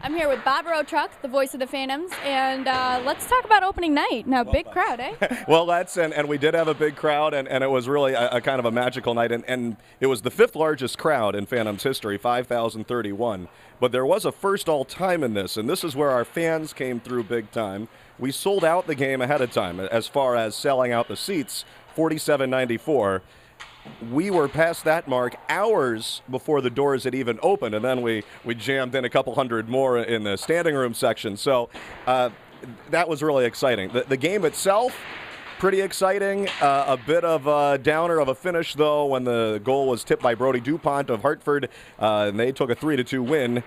I'm here with Bob Rotruck, the voice of the Phantoms, and let's talk about opening night. Now, big crowd, eh? Well, and we did have a big crowd, and it was really a kind of a magical night, and it was the fifth largest crowd in Phantoms history, 5,031. But there was a first all-time in this, and this is where our fans came through big time. We sold out the game ahead of time, as far as selling out the seats, 47.94. We were past that mark hours before the doors had even opened, and then we jammed in a couple hundred more in the standing room section. So that was really exciting. The game itself, pretty exciting. A bit of a downer of a finish, though, when the goal was tipped by Brody DuPont of Hartford, and they took a 3-2 win.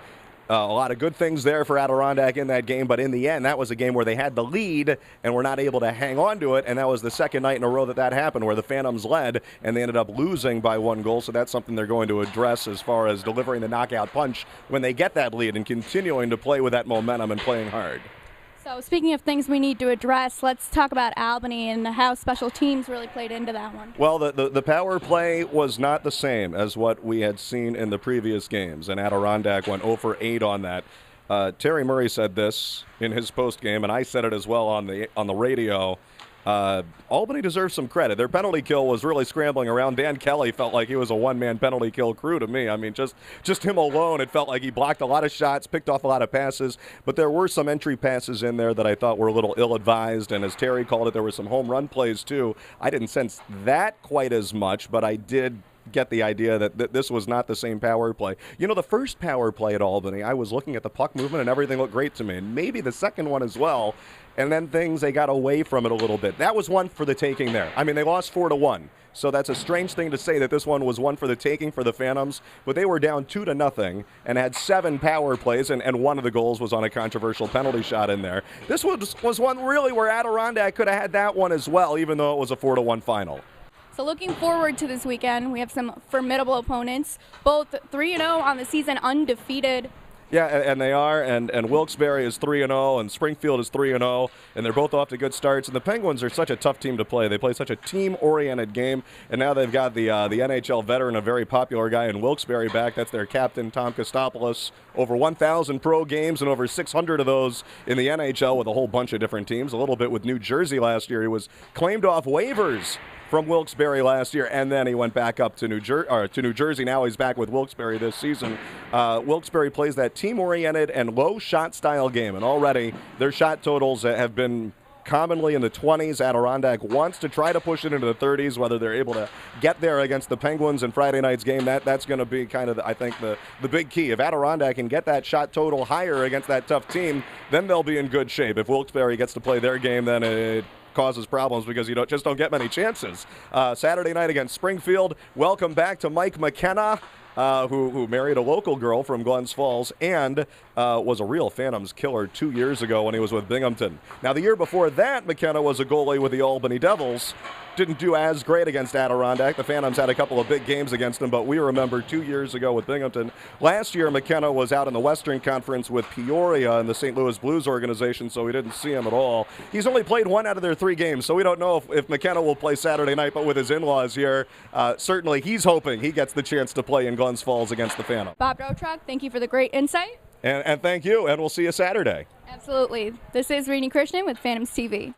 A lot of good things there for Adirondack in that game, but in the end, that was a game where they had the lead and were not able to hang on to it, and that was the second night in a row that happened, where the Phantoms led, and they ended up losing by 1 goal, so that's something they're going to address as far as delivering the knockout punch when they get that lead and continuing to play with that momentum and playing hard. So speaking of things we need to address, let's talk about Albany and how special teams really played into that one. Well, the power play was not the same as what we had seen in the previous games, and Adirondack went 0 for 8 on that. Terry Murray said this in his post-game, and I said it as well on the radio. Albany deserves some credit. Their penalty kill was really scrambling around. Dan Kelly felt like he was a one-man penalty kill crew to me. I mean, just him alone, it felt like he blocked a lot of shots, picked off a lot of passes, but there were some entry passes in there that I thought were a little ill-advised, and as Terry called it, there were some home run plays too. I didn't sense that quite as much, but I did get the idea that this was not the same power play. You know, the first power play at Albany, I was looking at the puck movement and everything looked great to me, and maybe the second one as well, and then they got away from it a little bit. That was one for the taking there. I mean, they lost 4-1, so that's a strange thing to say that this one was one for the taking for the Phantoms, but they were down 2-0 and had 7 power plays, and one of the goals was on a controversial penalty shot in there. This was one really where Adirondack could have had that one as well, even though it was a 4-1 final. So looking forward to this weekend, we have some formidable opponents, both 3-0 on the season, undefeated. Yeah, and they are, and Wilkes-Barre is 3-0, and Springfield is 3-0, and they're both off to good starts. And the Penguins are such a tough team to play. They play such a team-oriented game, and now they've got the NHL veteran, a very popular guy in Wilkes-Barre back. That's their captain, Tom Kostopoulos. Over 1,000 pro games and over 600 of those in the NHL with a whole bunch of different teams. A little bit with New Jersey last year. He was claimed off waivers from Wilkes-Barre last year, and then he went back up to New Jersey. Now he's back with Wilkes-Barre this season. Wilkes-Barre plays that team-oriented and low-shot style game, and already their shot totals have been commonly in the 20s. Adirondack wants to try to push it into the 30s. Whether they're able to get there against the Penguins in Friday night's game, that's going to be kind of, I think, the big key. If Adirondack can get that shot total higher against that tough team, then they'll be in good shape. If Wilkes-Barre gets to play their game, then it causes problems because you just don't get many chances. Saturday night against Springfield. Welcome back to Mike McKenna, who married a local girl from Glens Falls and was a real Phantoms killer 2 years ago when he was with Binghamton. Now, the year before that, McKenna was a goalie with the Albany Devils. Didn't do as great against Adirondack. The Phantoms had a couple of big games against him, but we remember 2 years ago with Binghamton. Last year, McKenna was out in the Western Conference with Peoria in the St. Louis Blues organization, so we didn't see him at all. He's only played 1 out of their 3 games, so we don't know if McKenna will play Saturday night, but with his in-laws here, certainly he's hoping he gets the chance to play in Glens Falls against the Phantoms. Bob Rotruck, thank you for the great insight. And thank you, and we'll see you Saturday. Absolutely. This is Rini Krishnan with Phantoms TV.